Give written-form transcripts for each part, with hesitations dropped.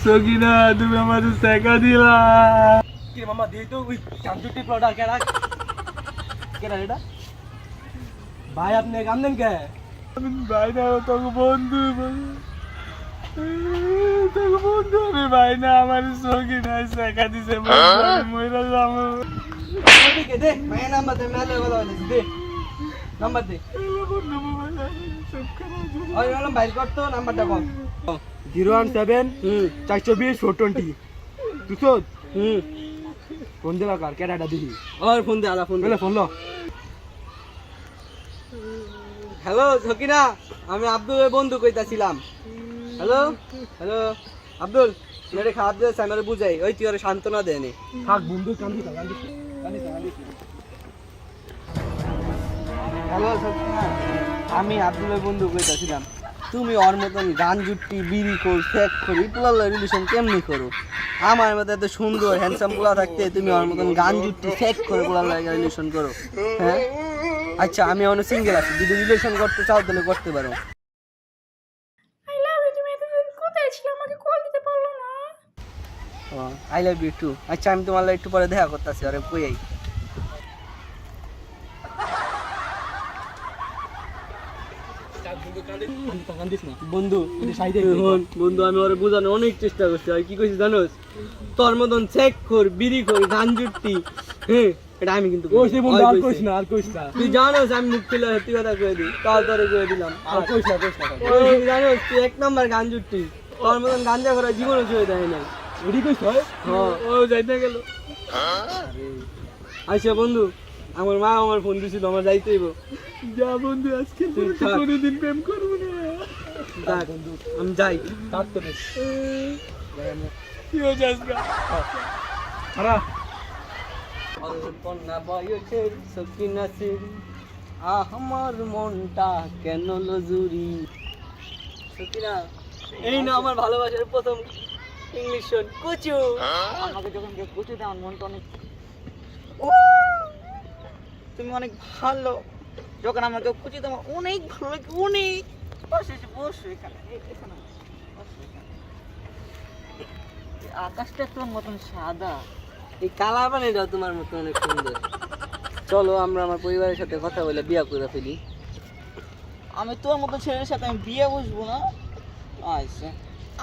সকিনা তুমি আমাদের টাকা দিলা কি রে মামা দেই তো ওই চামচুটি প্রোডাক্ট কেডা কেডা এটা ভাই আপনি কাম দেন কে ভাই না তোকে বন্ধু তোকে বন্ধু আমি ভাই না আমার সকিনা টাকা দিছে মইরা যাবো কে দে ভাই নাম্বার দে মেলে বলা দে নাম্বার দে বন্ধু মোবাইল সব খারাপ ওই নাম বাইর কর তো নাম্বারটা কম 017 420 420 দুশো ফোন দে কার কেডাটা দিহি আর ফোন দে আলা ফোন দে ফোন লো হ্যালো সকিনা আমি আব্দুলের বন্ধু কইতাছিলাম হ্যালো হ্যালো আব্দুল মেরে খারাপ দিয়ে সামনে বুঝাই ওই তুই আর সান্ত্বনা দেয়নি থাক বন্ধু কান্দি হ্যালো সকিনা আমি আব্দুলের বন্ধু কইতাছিলাম তুমি ওর মতন গান জুটি বিড়ি কর ফেক করি পোলার রিলেশন কেমনি করো আমার মতো এত সুন্দর হ্যান্ডসাম পোলা থাকতে তুমি ওর মতন গান জুটি ফেক করে পোলার রিলেশন করো হ্যাঁ আচ্ছা আমি অনেক সিঙ্গেল আছি যদি রিলেশন করতে চাও তাহলে করতে পারো আই লাভ ইউ তুমি এতদিন কোথায় ছিলে আমাকে কল দিতে পারলো না আই লাভ ইউ টু আচ্ছা আমি তোমার একটু পরে দেখা করতেছি আরে কই আই বন্ধু বন্ধু আমি ওরে বোঝানোর অনেক চেষ্টা করছি আর কি কইছি জানোস তোর মতন চেক কর বিড়ি কর গান জুটি হ্যাঁ এটা আমি কিন্তু আর কইস না তুই জানোস আমি মুখ খুলে সত্যি কথা কয়ে দিই তাও তোরে কয়ে দিলাম আর কইস না তুই জানোস তুই এক নাম্বার গান জুটি তোর মতন গাঞ্জা করা জীবনে চলে দেয় নাই এডি কইস হয় হ্যাঁ ও যাইতে গেল আচ্ছা বন্ধু আমার মা আমার ফোন দিছিল আমার যাইতে হইব যা বন্ধু আজকে তুই থাক। কোনদিন প্রেম করব না দেখ আমি যাই থাক তো কি হয়ে যাস গা আরা কন্যা বয়সের সকিনা সিরি আমার মনটা কেন লজুরি সকিনা এই না আমার ভালোবাসার প্রথম ইংলিশ শোন কুচু আমাকে যখন কুচু দেয় আমার মনটা অনেক তুমি অনেক ভালো যখন আমাকে কুচু দেয় আমার অনেক ভালো লাগে অনেক বসো এখানে আকাশটা তোর মতন সাদা এই কালা পানিটা তোমার মতো অনেক সুন্দর চলো আমরা আমার পরিবারের সাথে কথা বলে বিয়ে করে ফেলি আমি তোর মতো ছেলের সাথে আমি বিয়ে বসবো না আচ্ছা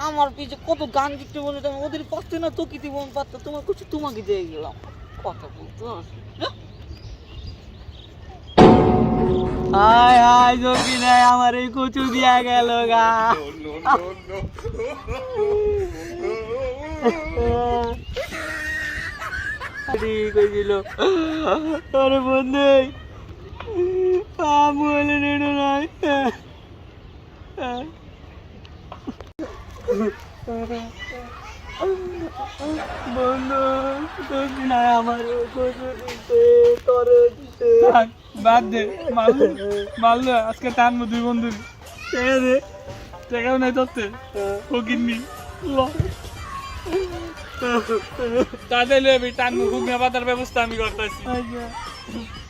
আমার পিছে কত গান দিতে বলে আমি ওদের পারতে না তো কি দিব পারতো তোমার কিছু তোমাকে দিয়ে গেলাম কথা বলতো হাই হাই জকি নাই আমার এই কচু দিয়া গেল গা ঠিক হয়েছিল আরে বন্ধু বলে নেড়ো নাই বন্ধু তুই না আমার কচু দিতে তরে দিতে বাদ দে মারলো আজকে টানবো দুই বন্ধু রে টাকাও নাই তোতে ও কিনবি তাদের টানবো ঘুগনা পাতার ব্যবস্থা আমি করতেছি